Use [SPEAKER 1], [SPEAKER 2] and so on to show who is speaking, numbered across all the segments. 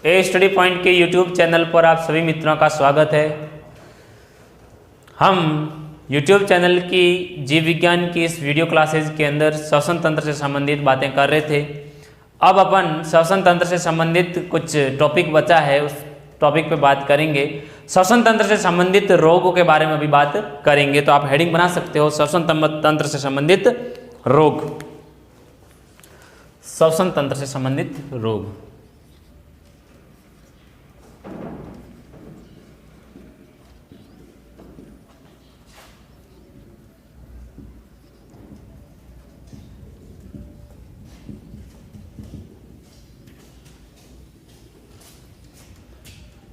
[SPEAKER 1] ए study point के YouTube channel पर आप सभी मित्रों का स्वागत है। हम यूट्यूब चैनल की जीव विज्ञान की इस वीडियो क्लासेज के अंदर श्वसन तंत्र से संबंधित बातें कर रहे थे। अब अपन श्वसन तंत्र से संबंधित कुछ टॉपिक बचा है, उस टॉपिक पे बात करेंगे। श्वसन तंत्र से संबंधित रोगों के बारे में भी बात करेंगे। तो आप हेडिंग बना सकते हो, श्वसन तंत्र से संबंधित रोग। श्वसन तंत्र से संबंधित रोग।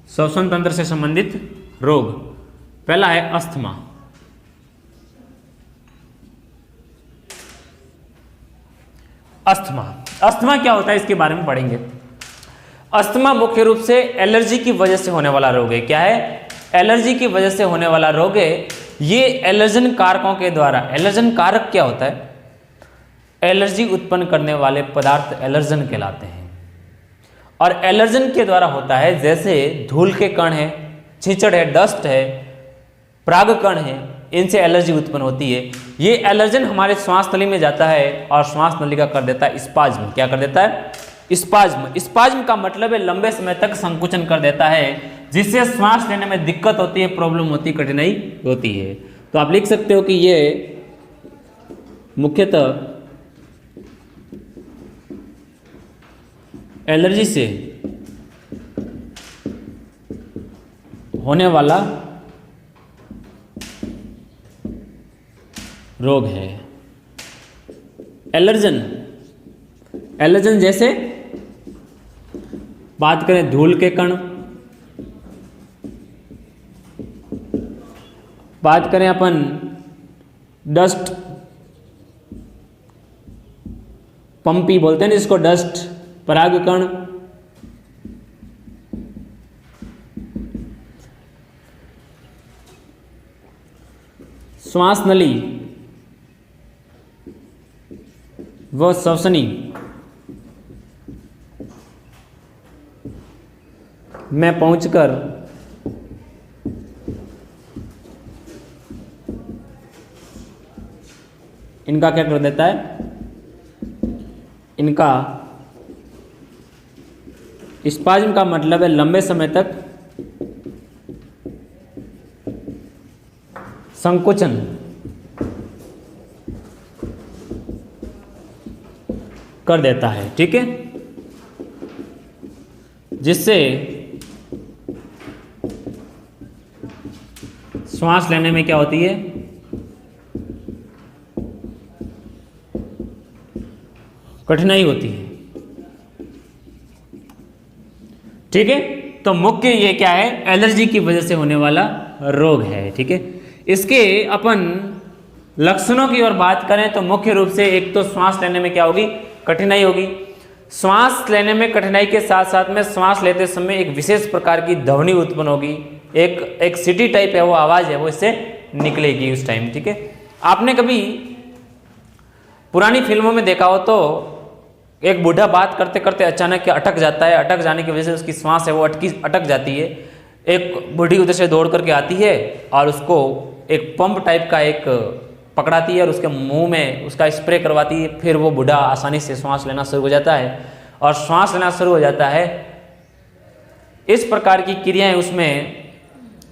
[SPEAKER 1] श्वसन तंत्र से संबंधित रोग। पहला है अस्थमा। अस्थमा क्या होता है इसके बारे में पढ़ेंगे। अस्थमा मुख्य रूप से एलर्जी की वजह से होने वाला रोग है। क्या है? एलर्जी की वजह से होने वाला रोग है। ये एलर्जन कारकों के द्वारा, एलर्जन कारक क्या होता है? एलर्जी उत्पन्न करने वाले पदार्थ एलर्जन कहलाते हैं। और एलर्जन के द्वारा होता है, जैसे धूल के कण है, छींचड़ है, डस्ट है, परागकण है, इनसे एलर्जी उत्पन्न होती है। ये एलर्जन हमारे श्वास नली में जाता है और श्वास नली का कर देता है स्पाज्म। क्या कर देता है? स्पाज्म। स्पाज्म का मतलब है लंबे समय तक संकुचन कर देता है, जिससे श्वास लेने में दिक्कत होती है, प्रॉब्लम होती है, कठिनाई होती है। तो आप लिख सकते हो कि ये मुख्यतः एलर्जी से होने वाला रोग है। एलर्जन जैसे बात करें धूल के कण, बात करें अपन डस्ट, पंपी बोलते हैं जिसको, डस्ट, परागकण, श्वास नली व श्वसनी में पहुंचकर इनका क्या कर देता है? इनका स्पाज्म का मतलब है लंबे समय तक संकुचन कर देता है। ठीक है, जिससे श्वास लेने में क्या होती है? कठिनाई होती है। ठीक है, तो मुख्य ये क्या है? एलर्जी की वजह से होने वाला रोग है। ठीक है, इसके अपन लक्षणों की ओर बात करें तो मुख्य रूप से एक तो श्वास लेने में क्या होगी? कठिनाई होगी। श्वास लेने में कठिनाई के साथ साथ में श्वास लेते समय एक विशेष प्रकार की ध्वनि उत्पन्न होगी। एक सिटी टाइप है, वो आवाज है, वो इससे निकलेगी उस टाइम। ठीक है, आपने कभी पुरानी फिल्मों में देखा हो तो एक बूढ़ा बात करते करते अचानक अटक जाता है, अटक जाने की वजह से उसकी सांस है वो अटक जाती है। एक बूढ़ी उधर से दौड़ करके आती है और उसको एक पंप टाइप का एक पकड़ाती है और उसके मुंह में उसका स्प्रे करवाती है। फिर वो बूढ़ा आसानी से सांस लेना शुरू हो जाता है और सांस लेना शुरू हो जाता है। इस प्रकार की क्रियाएं उसमें,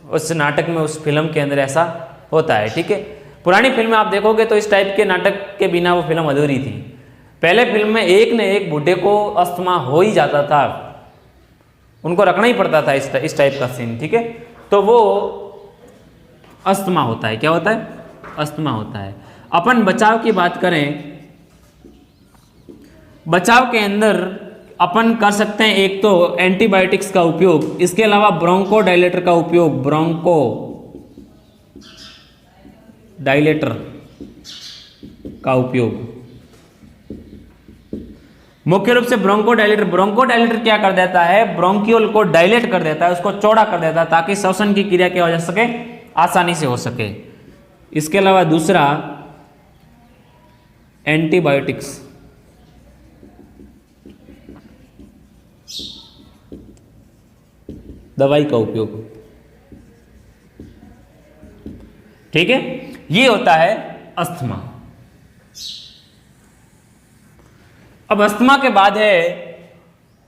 [SPEAKER 1] उस नाटक में, उस फिल्म के अंदर ऐसा होता है। ठीक है, पुरानी फिल्में आप देखोगे तो इस टाइप के नाटक के बिना वो फिल्म अधूरी थी। पहले फिल्म में एक न एक बूढ़े को अस्थमा हो ही जाता था, उनको रखना ही पड़ता था इस टाइप का सीन। ठीक है, तो वो अस्थमा होता है। क्या होता है? अस्थमा होता है। अपन बचाव की बात करें, बचाव के अंदर अपन कर सकते हैं एक तो एंटीबायोटिक्स का उपयोग, इसके अलावा ब्रोंको डायलेटर का उपयोग, ब्रोंको डायलेटर का उपयोग। मुख्य रूप से ब्रोंकोडायलेटर क्या कर देता है? ब्रोंकियोल को डायलेट कर देता है, उसको चौड़ा कर देता है, ताकि श्वसन की क्रिया क्या हो सके? आसानी से हो सके। इसके अलावा दूसरा एंटीबायोटिक्स। दवाई का उपयोग। ठीक है, ये होता है अस्थमा। अब अस्थमा के बाद है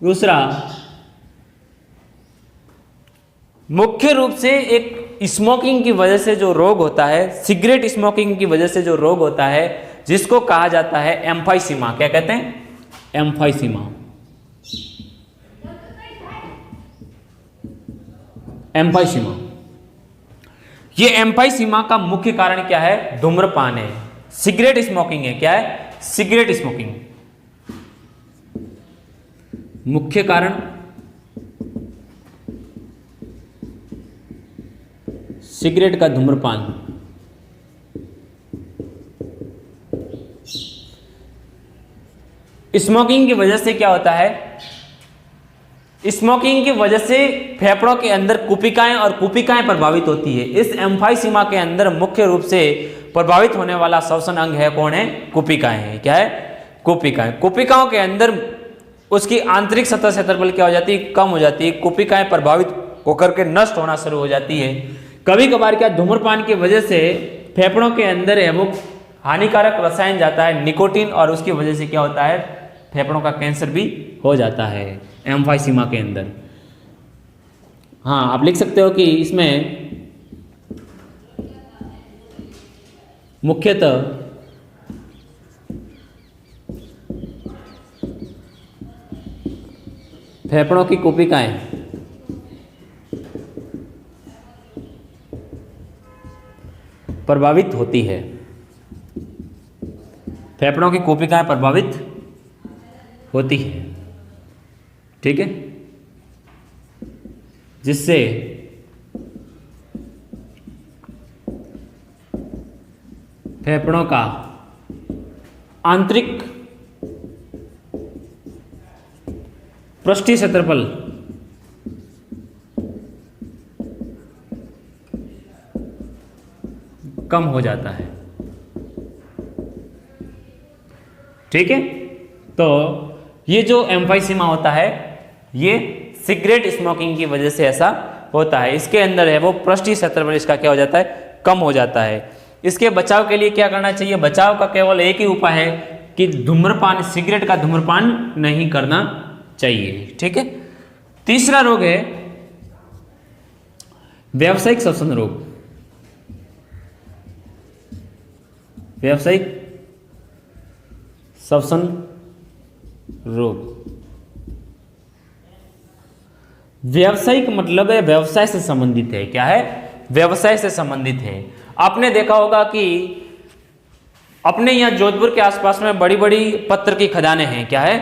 [SPEAKER 1] दूसरा, मुख्य रूप से एक स्मोकिंग की वजह से जो रोग होता है, सिगरेट स्मोकिंग की वजह से जो रोग होता है, जिसको कहा जाता है एम्फाइसीमा। क्या कहते हैं? एम्फाइसीमा। एम्फाइसीमा, ये एम्फाइसीमा का मुख्य कारण क्या है? धूम्रपान है, सिगरेट स्मोकिंग है। क्या है? Cigarette smoking. मुख्य कारण सिगरेट का धूम्रपान। स्मोकिंग की वजह से क्या होता है? स्मोकिंग की वजह से फेफड़ों के अंदर कुपिकाएं और कुपिकाएं प्रभावित होती है। इस एम्फाइसीमा के अंदर मुख्य रूप से प्रभावित होने वाला श्वसन अंग है कौन है? कुपिकाएं है। क्या है? कुपिकाएं। कुपिकाओं के अंदर उसकी आंतरिक सतह क्षेत्रफल क्या हो जाती है? कम हो जाती है। कुपिकाएं प्रभावित होकर के नष्ट होना शुरू हो जाती है। कभी कभार क्या धूम्रपान की वजह से फेफड़ों के अंदर है वो हानिकारक रसायन जाता है निकोटीन, और उसकी वजह से क्या होता है? फेफड़ों का कैंसर भी हो जाता है एम्फाइसीमा के अंदर। हाँ, आप लिख सकते हो कि इसमें मुख्यतः फेफड़ों की कुपिकाएं प्रभावित होती है। फेफड़ों की कुपिकाएं प्रभावित होती है। ठीक है, जिससे फेफड़ों का आंतरिक पृष्ठीय क्षेत्रफल कम हो जाता है। ठीक है, तो ये जो एम्फाइसीमा होता है ये सिगरेट स्मोकिंग की वजह से ऐसा होता है। इसके अंदर है वो पृष्ठीय क्षेत्रफल इसका क्या हो जाता है? कम हो जाता है। इसके बचाव के लिए क्या करना चाहिए? बचाव का केवल एक ही उपाय है कि धूम्रपान, सिगरेट का धूम्रपान नहीं करना चाहिए। ठीक है, तीसरा रोग है व्यावसायिक श्वसन रोग। व्यावसायिक श्वसन रोग। व्यावसायिक मतलब है व्यवसाय से संबंधित है। क्या है? व्यवसाय से संबंधित है। आपने देखा होगा कि अपने यहाँ जोधपुर के आसपास में बड़ी बड़ी पत्थर की खदानें हैं। क्या है?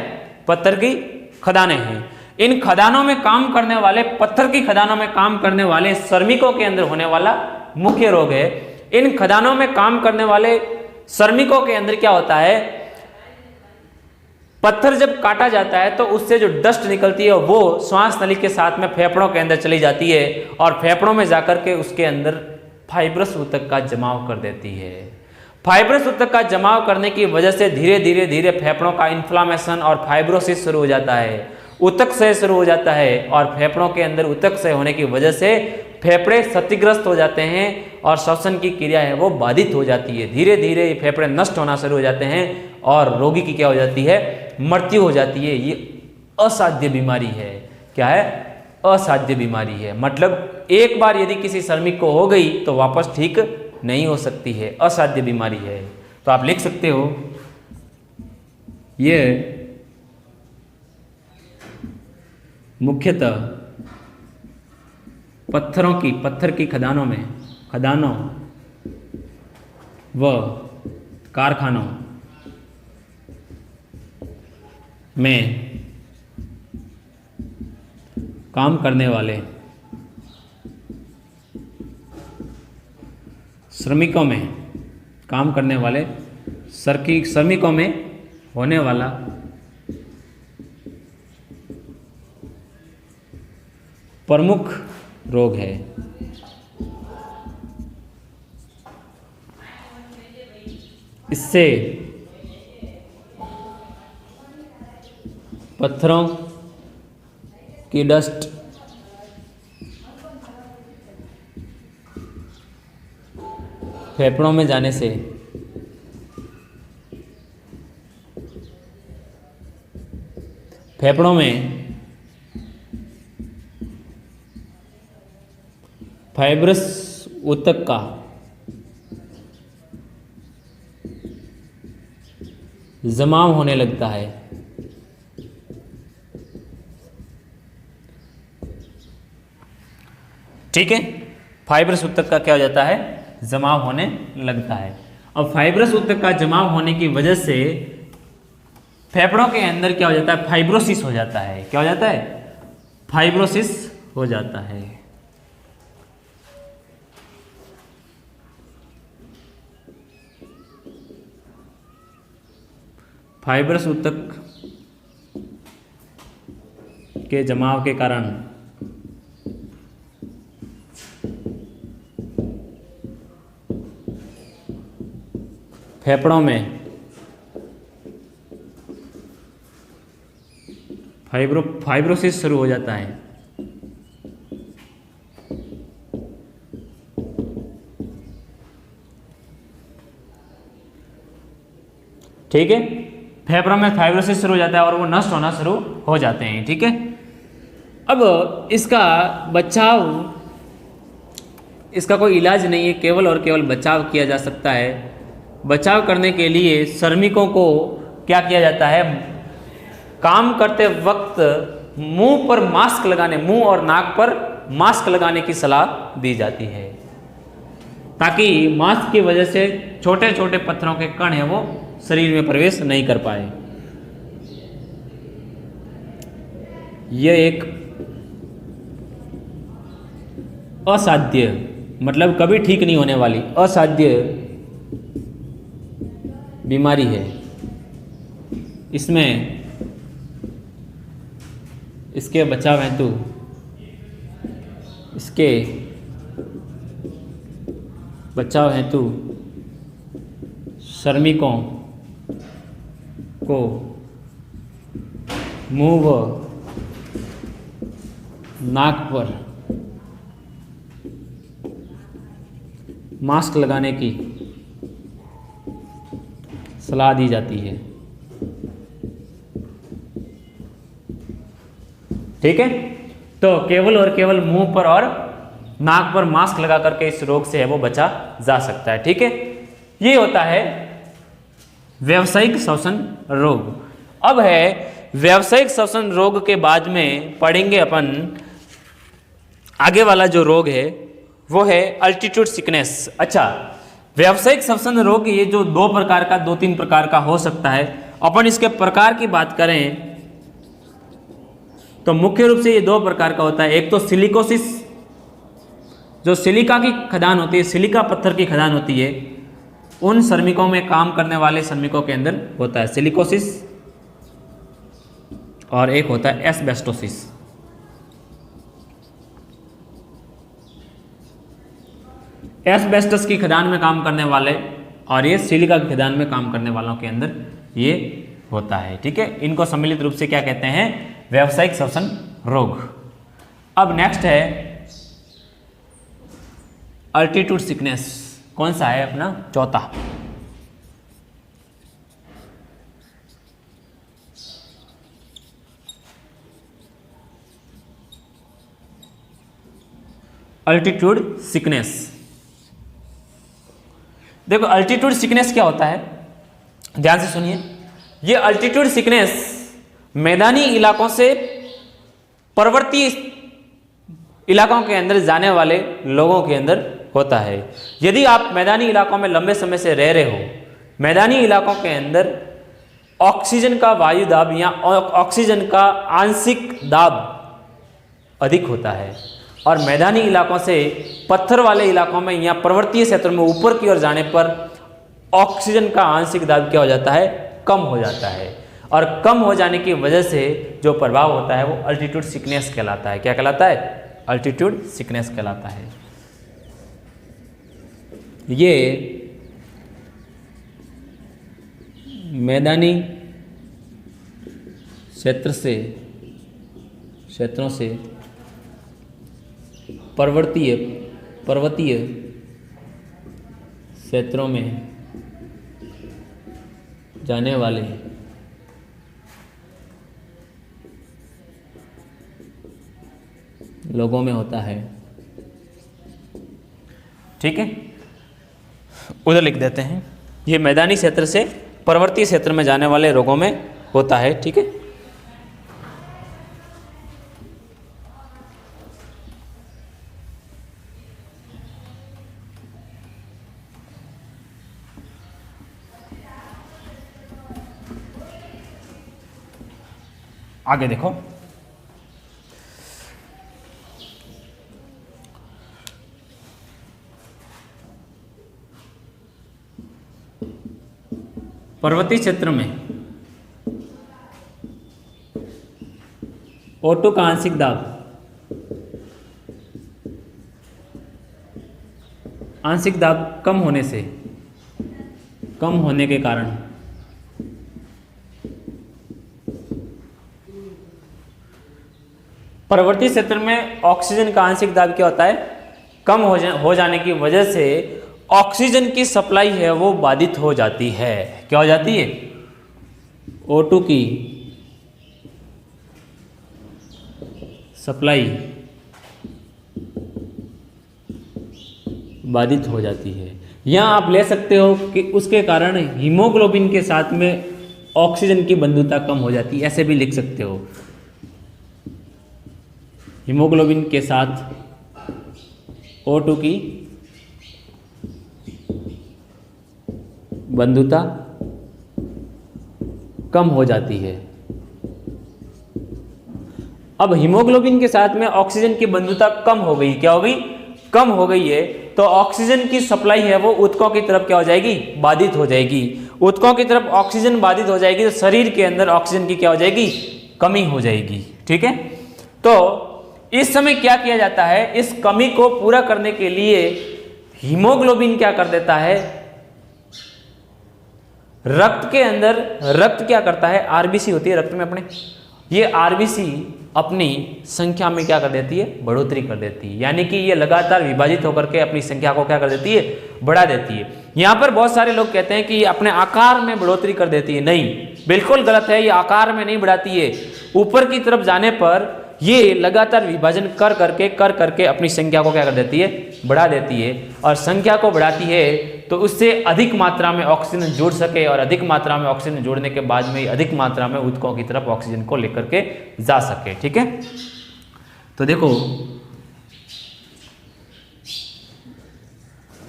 [SPEAKER 1] पत्थर की खदानें हैं। इन खदानों में काम करने वाले, पत्थर की खदानों में काम करने वाले श्रमिकों के अंदर होने वाला मुख्य रोग है। इन खदानों में काम करने वाले श्रमिकों के अंदर क्या होता है? पत्थर जब काटा जाता है तो उससे जो डस्ट निकलती है वो श्वास नली के साथ में फेफड़ों के अंदर चली जाती है और फेफड़ों में जाकर के उसके अंदर फाइब्रस ऊतक का जमाव कर देती है। फाइब्रस ऊतक का जमाव करने की वजह से धीरे धीरे धीरे फेफड़ों का इन्फ्लामेशन और फाइब्रोसिस शुरू हो जाता है, ऊतक क्षय शुरू हो जाता है और फेफड़ों के अंदर ऊतक क्षय होने की वजह से फेफड़े क्षतिग्रस्त हो जाते हैं और श्वसन की क्रिया है वो बाधित हो जाती है। धीरे धीरे फेफड़े नष्ट होना शुरू हो जाते हैं और रोगी की क्या हो जाती है? मृत्यु हो जाती है। ये असाध्य बीमारी है। क्या है? असाध्य बीमारी है। मतलब एक बार यदि किसी श्रमिक को हो गई तो वापस ठीक नहीं हो सकती है। असाध्य बीमारी है। तो आप लिख सकते हो ये मुख्यतः पत्थर की खदानों व कारखानों में काम करने वाले श्रमिकों में होने वाला प्रमुख रोग है। इससे पत्थरों की डस्ट फेफड़ों में जाने से फेफड़ों में फाइब्रस ऊतक का जमाव होने लगता है। ठीक है, फाइब्रस ऊतक का क्या हो जाता है, जमाव होने लगता है। अब फाइब्रस ऊतक का जमाव होने की वजह से फेफड़ों के अंदर क्या हो जाता है, फाइब्रोसिस हो जाता है। क्या हो जाता है, फाइब्रोसिस हो जाता है। फाइब्रस ऊतक के जमाव के कारण फेफड़ों में फाइब्रोसिस शुरू हो जाता है। ठीक है, फेफड़ों में फाइब्रोसिस शुरू हो जाता है और वो नष्ट होना शुरू हो जाते हैं। ठीक है, अब इसका बचाव, इसका कोई इलाज नहीं है, केवल और केवल बचाव किया जा सकता है। बचाव करने के लिए श्रमिकों को क्या किया जाता है, काम करते वक्त मुंह पर मास्क लगाने, मुंह और नाक पर मास्क लगाने की सलाह दी जाती है, ताकि मास्क की वजह से छोटे छोटे पत्थरों के कण हैं वो शरीर में प्रवेश नहीं कर पाए। यह एक असाध्य, मतलब कभी ठीक नहीं होने वाली असाध्य बीमारी है। इसमें इसके बचाव हेतु श्रमिकों को मुंह व नाक पर मास्क लगाने की सलाह दी जाती है। ठीक है, तो केवल और केवल मुंह पर और नाक पर मास्क लगा करके इस रोग से है वो बचा जा सकता है। ठीक है, ये होता है व्यावसायिक श्वसन रोग। अब है व्यावसायिक श्वसन रोग के बाद में पढ़ेंगे अपन आगे वाला जो रोग है वो है अल्टीट्यूड सिकनेस। अच्छा, व्यावसायिक श्वसन रोग ये जो दो तीन प्रकार का हो सकता है। अपन इसके प्रकार की बात करें तो मुख्य रूप से ये दो प्रकार का होता है। एक तो सिलिकोसिस, जो सिलिका की खदान होती है, सिलिका पत्थर की खदान होती है, उन श्रमिकों में काम करने वाले श्रमिकों के अंदर होता है सिलिकोसिस, और एक होता है एस्बेस्टोसिस। एस्बेस्टस की खदान में काम करने वाले और ये सिलिका की खदान में काम करने वालों के अंदर ये होता है। ठीक है, इनको सम्मिलित रूप से क्या कहते हैं, व्यावसायिक श्वसन रोग। अब नेक्स्ट है अल्टीट्यूड सिकनेस। कौन सा है अपना, चौथा। Altitude sickness. देखो अल्टीट्यूड सिकनेस क्या होता है, ध्यान से सुनिए। ये अल्टीट्यूड सिकनेस मैदानी इलाकों से पर्वतीय इलाकों के अंदर जाने वाले लोगों के अंदर होता है। यदि आप मैदानी इलाकों में लंबे समय से रह रहे हो, मैदानी इलाकों के अंदर ऑक्सीजन का वायु दाब या ऑक्सीजन का आंशिक दाब अधिक होता है, और मैदानी इलाकों से पत्थर वाले इलाकों में या पर्वतीय क्षेत्रों में ऊपर की ओर जाने पर ऑक्सीजन का आंशिक दाब क्या हो जाता है, कम हो जाता है। और कम हो जाने की वजह से जो प्रभाव होता है वो अल्टीट्यूड सिकनेस कहलाता है। क्या कहलाता है, अल्टीट्यूड सिकनेस कहलाता है। ये मैदानी क्षेत्रों से पर्वतीय क्षेत्रों में जाने वाले लोगों में होता है। ठीक है, उधर लिख देते हैं, ये मैदानी क्षेत्र से पर्वतीय क्षेत्र में जाने वाले रोगों में होता है। ठीक है, आगे देखो, पर्वतीय क्षेत्र में O2 का आंशिक दाब कम होने के कारण पर्वतीय क्षेत्र में ऑक्सीजन का आंशिक दाब क्या होता है, कम हो जाने की वजह से ऑक्सीजन की सप्लाई है वो बाधित हो जाती है। क्या हो जाती है? O2 की सप्लाई बाधित हो जाती है। यहाँ आप ले सकते हो कि उसके कारण हीमोग्लोबिन के साथ में ऑक्सीजन की बंधुता कम हो जाती है, ऐसे भी लिख सकते हो। हीमोग्लोबिन के साथ O2 की बंधुता कम हो जाती है। अब हीमोग्लोबिन के साथ में ऑक्सीजन की बंधुता कम हो गई, क्या हो गई? कम हो गई है, तो ऑक्सीजन की सप्लाई है वो ऊतकों की तरफ क्या हो जाएगी? बाधित हो जाएगी। ऊतकों की तरफ ऑक्सीजन बाधित हो जाएगी तो शरीर के अंदर ऑक्सीजन की क्या हो जाएगी? कमी हो जाएगी। ठीक है, तो इस समय क्या किया जाता है, इस कमी को पूरा करने के लिए हीमोग्लोबिन क्या कर देता है, रक्त के अंदर, रक्त क्या करता है, आरबीसी होती है रक्त में अपने, ये आरबीसी अपनी संख्या में क्या कर देती है? बढ़ोतरी कर देती है। यानी कि ये लगातार विभाजित होकर के अपनी संख्या को क्या कर देती है? बढ़ा देती है। यहाँ पर बहुत सारे लोग कहते हैं कि ये अपने आकार में बढ़ोतरी कर देती है। नहीं, बिल्कुल गलत है, ये आकार में नहीं बढ़ाती है। ऊपर की तरफ जाने पर ये लगातार विभाजन कर करके अपनी संख्या को क्या कर देती है? बढ़ा देती है। और संख्या को बढ़ाती है तो उससे अधिक मात्रा में ऑक्सीजन जुड़ सके, और अधिक मात्रा में ऑक्सीजन जोड़ने के बाद में अधिक मात्रा में ऊतकों की तरफ ऑक्सीजन को लेकर के जा सके। ठीक है, तो देखो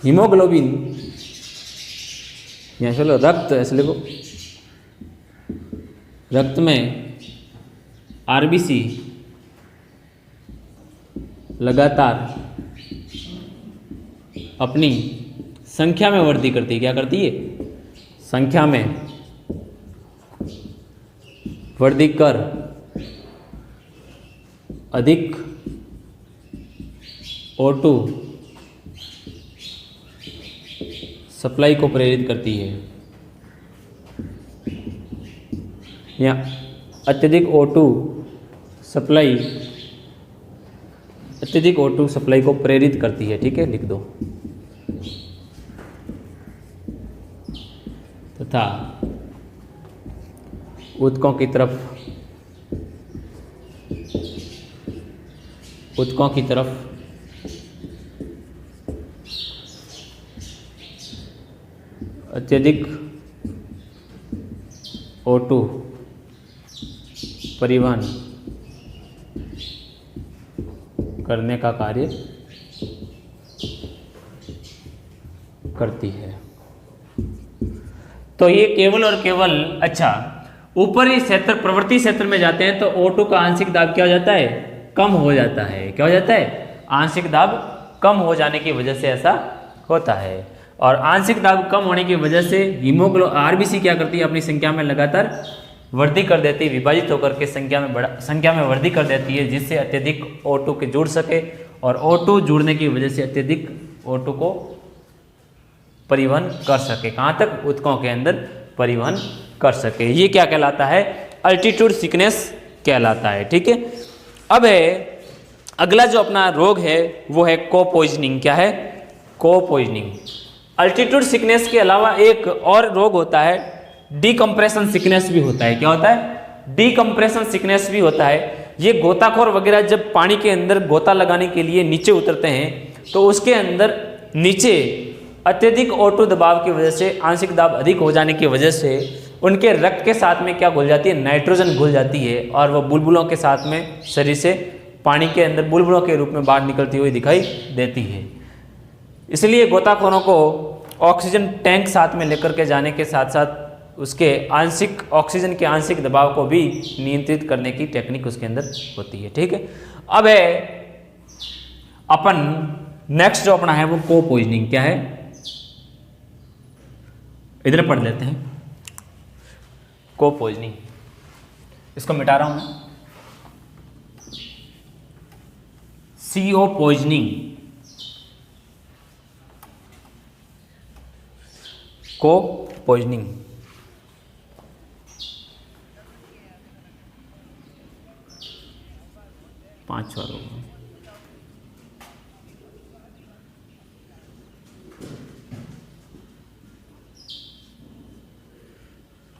[SPEAKER 1] हीमोग्लोबिन, यहाँ चलो रक्त ऐसे लिखो, रक्त में आरबीसी लगातार अपनी संख्या में वृद्धि करती है। क्या करती है? संख्या में वृद्धि कर अधिक O2 सप्लाई को प्रेरित करती है। या अत्यधिक O2 सप्लाई को प्रेरित करती है। ठीक है, लिख दो। तथा ऊतकों की तरफ अत्यधिक O2 परिवहन करने का कार्य करती है। तो ये केवल और केवल, अच्छा, ऊपरी क्षेत्र, प्रवृत्ति क्षेत्र में जाते हैं तो O2 का आंशिक दाब क्या हो जाता है? कम हो जाता है। क्या हो जाता है? आंशिक दाब कम हो जाने की वजह से ऐसा होता है। और आंशिक दाब कम होने की वजह से आरबीसी क्या करती है? अपनी संख्या में लगातार वृद्धि कर देती है, विभाजित होकर के संख्या में वृद्धि कर देती है, जिससे अत्यधिक O2 के जुड़ सके, और O2 जुड़ने की वजह से अत्यधिक O2 को परिवहन कर सके। कहाँ तक? ऊतकों के अंदर परिवहन कर सके। ये क्या कहलाता है? अल्टीट्यूड सिकनेस कहलाता है। ठीक है, अब है अगला जो अपना रोग है वो है को पॉइजनिंग। क्या है? को पॉइजनिंग। अल्टीट्यूड सिकनेस के अलावा एक और रोग होता है, डीकम्प्रेशन सिकनेस भी होता है। क्या होता है? डीकम्प्रेशन सिकनेस भी होता है। ये गोताखोर वगैरह जब पानी के अंदर गोता लगाने के लिए नीचे उतरते हैं तो उसके अंदर नीचे अत्यधिक O2 दबाव की वजह से, आंशिक दाब अधिक हो जाने की वजह से उनके रक्त के साथ में क्या घुल जाती है? नाइट्रोजन घुल जाती है और वह बुलबुलों के साथ में शरीर से पानी के अंदर बुलबुलों के रूप में बाहर निकलती हुई दिखाई देती है। इसलिए गोताखोरों को ऑक्सीजन टैंक साथ में लेकर के जाने के साथ साथ उसके आंशिक ऑक्सीजन के आंशिक दबाव को भी नियंत्रित करने की टेक्निक उसके अंदर होती है। ठीक है, अब है अपन नेक्स्ट जो अपना है वो को पॉइजनिंग। क्या है? इधर पढ़ लेते हैं। को पॉइजनिंग, इसको मिटा रहा हूं मैं। CO पॉइजनिंग, को पॉइजनिंग। पांच बार होगा।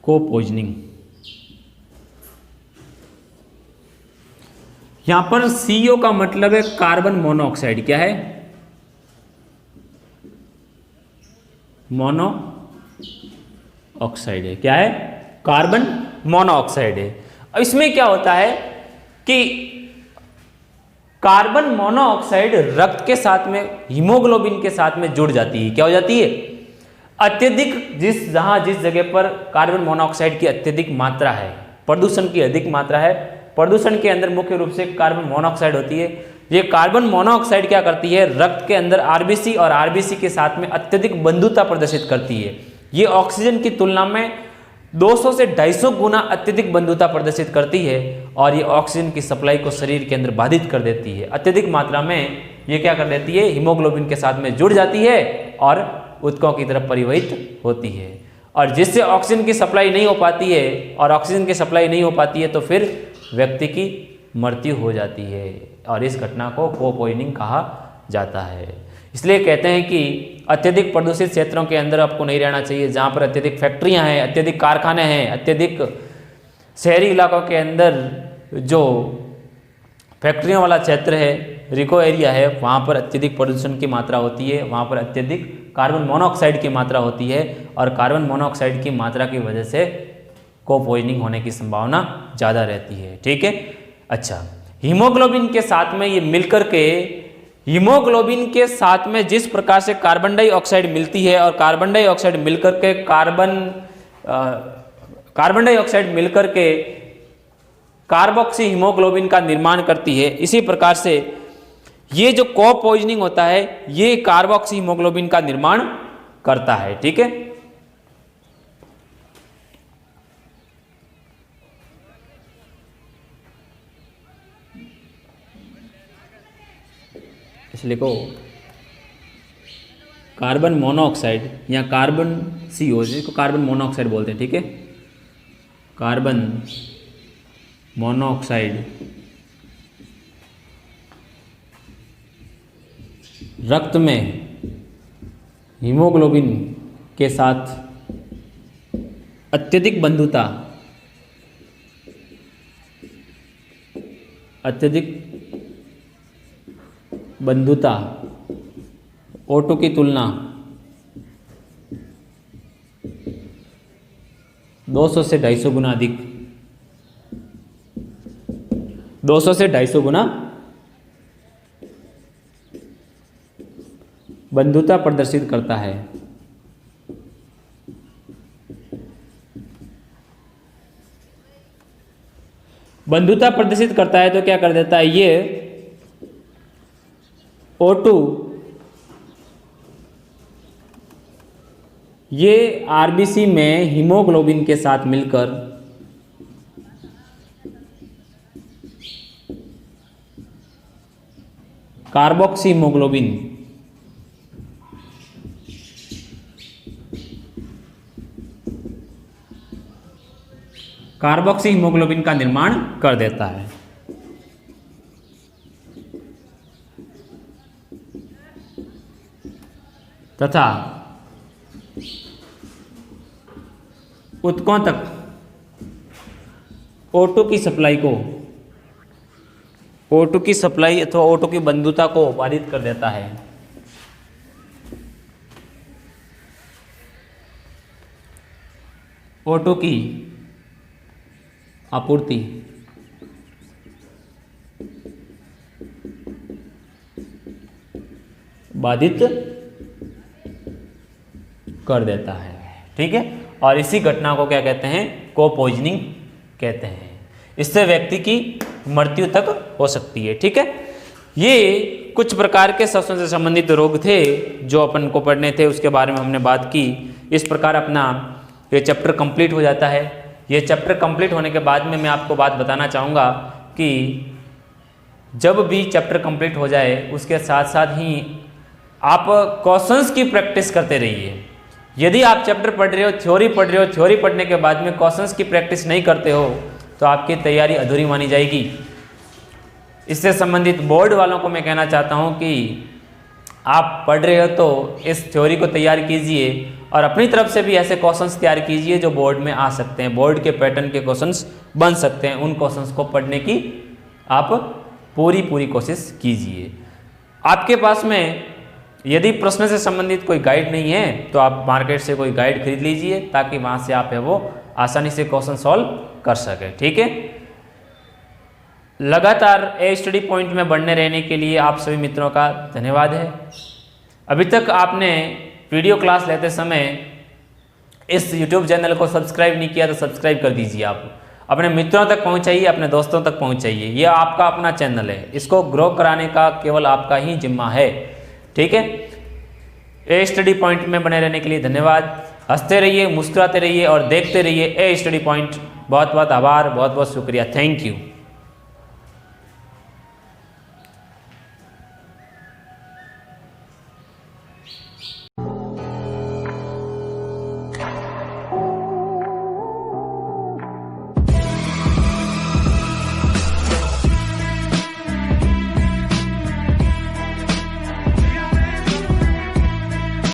[SPEAKER 1] को पॉइजनिंग, यहां पर CO का मतलब है कार्बन मोनोऑक्साइड। क्या है? मोनो ऑक्साइड है। क्या है? कार्बन मोनोऑक्साइड है। अब इसमें क्या होता है कि कार्बन मोनोऑक्साइड रक्त के साथ में हीमोग्लोबिन के साथ में जुड़ जाती है। क्या हो जाती है? अत्यधिक जिस जगह पर कार्बन मोनोऑक्साइड की अत्यधिक मात्रा है, प्रदूषण की अधिक मात्रा है, प्रदूषण के अंदर मुख्य रूप से कार्बन मोनोऑक्साइड होती है। ये कार्बन मोनोऑक्साइड क्या करती है? रक्त के अंदर आरबीसी और आरबीसी के साथ में अत्यधिक बंधुता प्रदर्शित करती है। ये ऑक्सीजन की तुलना में 200 से 250 गुना अत्यधिक बंधुता प्रदर्शित करती है और ये ऑक्सीजन की सप्लाई को शरीर के अंदर बाधित कर देती है। अत्यधिक मात्रा में ये क्या कर देती है? हीमोग्लोबिन के साथ में जुड़ जाती है और ऊतकों की तरफ परिवहित होती है, और जिससे ऑक्सीजन की सप्लाई नहीं हो पाती है, और ऑक्सीजन की सप्लाई नहीं हो पाती है तो फिर व्यक्ति की मृत्यु हो जाती है, और इस घटना को को पॉइजनिंग कहा जाता है। इसलिए कहते हैं कि अत्यधिक प्रदूषित क्षेत्रों के अंदर आपको नहीं रहना चाहिए, जहाँ पर अत्यधिक फैक्ट्रियाँ हैं, अत्यधिक कारखाने हैं, अत्यधिक शहरी इलाकों के अंदर जो फैक्ट्रियों वाला क्षेत्र है, रिको एरिया है, वहाँ पर अत्यधिक प्रदूषण की मात्रा होती है, वहाँ पर अत्यधिक कार्बन मोनोऑक्साइड की मात्रा होती है, और कार्बन मोनोऑक्साइड की मात्रा की वजह से को पॉइजनिंग होने की संभावना ज़्यादा रहती है। ठीक है, अच्छा, हीमोग्लोबिन के साथ में ये मिलकर के, हीमोग्लोबिन के साथ में जिस प्रकार से कार्बन डाइऑक्साइड मिलती है और कार्बन डाइऑक्साइड मिलकर के कार्बन डाइऑक्साइड मिलकर के कार्बोक्सी हीमोग्लोबिन का निर्माण करती है, इसी प्रकार से ये जो को पॉइजनिंग होता है ये कार्बोक्सी हीमोग्लोबिन का निर्माण करता है। ठीक है, इसलिए को कार्बन मोनोऑक्साइड या कार्बन CO, जिसको कार्बन मोनोऑक्साइड बोलते हैं। ठीक है, कार्बन मोनोऑक्साइड रक्त में हीमोग्लोबिन के साथ अत्यधिक बंधुता, O2 की तुलना 200 से 250 गुना अधिक, 200 से 250 गुना बंधुता प्रदर्शित करता है। बंधुता प्रदर्शित करता है तो क्या कर देता है? ये O2 ये आरबीसी में हीमोग्लोबिन के साथ मिलकर कार्बोक्सी हीमोग्लोबिन का निर्माण कर देता है। तथा ऊतकों तक O2 की सप्लाई को, O2 की सप्लाई अथवा O2 की बंधुता को बाधित कर देता है। O2 की आपूर्ति बाधित कर देता है, ठीक है। और इसी घटना को क्या कहते हैं? को पॉइजनिंग कहते हैं। इससे व्यक्ति की मृत्यु तक हो सकती है, ठीक है। ये कुछ प्रकार के श्वसन से संबंधित रोग थे जो अपन को पढ़ने थे, उसके बारे में हमने बात की। इस प्रकार अपना ये चैप्टर कंप्लीट हो जाता है। ये चैप्टर कंप्लीट होने के बाद में मैं आपको बात बताना चाहूँगा कि जब भी चैप्टर कंप्लीट हो जाए उसके साथ साथ ही आप क्वेश्चंस की प्रैक्टिस करते रहिए। यदि आप चैप्टर पढ़ रहे हो, थ्योरी पढ़ रहे हो, थ्योरी पढ़ने के बाद में क्वेश्चंस की प्रैक्टिस नहीं करते हो तो आपकी तैयारी अधूरी मानी जाएगी। इससे संबंधित बोर्ड वालों को मैं कहना चाहता हूं कि आप पढ़ रहे हो तो इस थ्योरी को तैयार कीजिए और अपनी तरफ से भी ऐसे क्वेश्चंस तैयार कीजिए जो बोर्ड में आ सकते हैं, बोर्ड के पैटर्न के क्वेश्चंस बन सकते हैं। उन क्वेश्चंस को पढ़ने की आप पूरी कोशिश कीजिए। आपके पास में यदि प्रश्न से संबंधित कोई गाइड नहीं है तो आप मार्केट से कोई गाइड खरीद लीजिए ताकि वहाँ से आप है वो आसानी से क्वेश्चन सॉल्व कर सकें, ठीक है। लगातार ए स्टडी पॉइंट में बढ़ने रहने के लिए आप सभी मित्रों का धन्यवाद है। अभी तक आपने वीडियो क्लास लेते समय इस YouTube चैनल को सब्सक्राइब नहीं किया तो सब्सक्राइब कर दीजिए। आप अपने मित्रों तक पहुंचाइए, अपने दोस्तों तक पहुंचाइए। ये आपका अपना चैनल है, इसको ग्रो कराने का केवल आपका ही जिम्मा है, ठीक है। ए स्टडी पॉइंट में बने रहने के लिए धन्यवाद। हंसते रहिए, मुस्कुराते रहिए और देखते रहिए ए स्टडी पॉइंट। बहुत बहुत आभार, बहुत बहुत शुक्रिया, थैंक यू।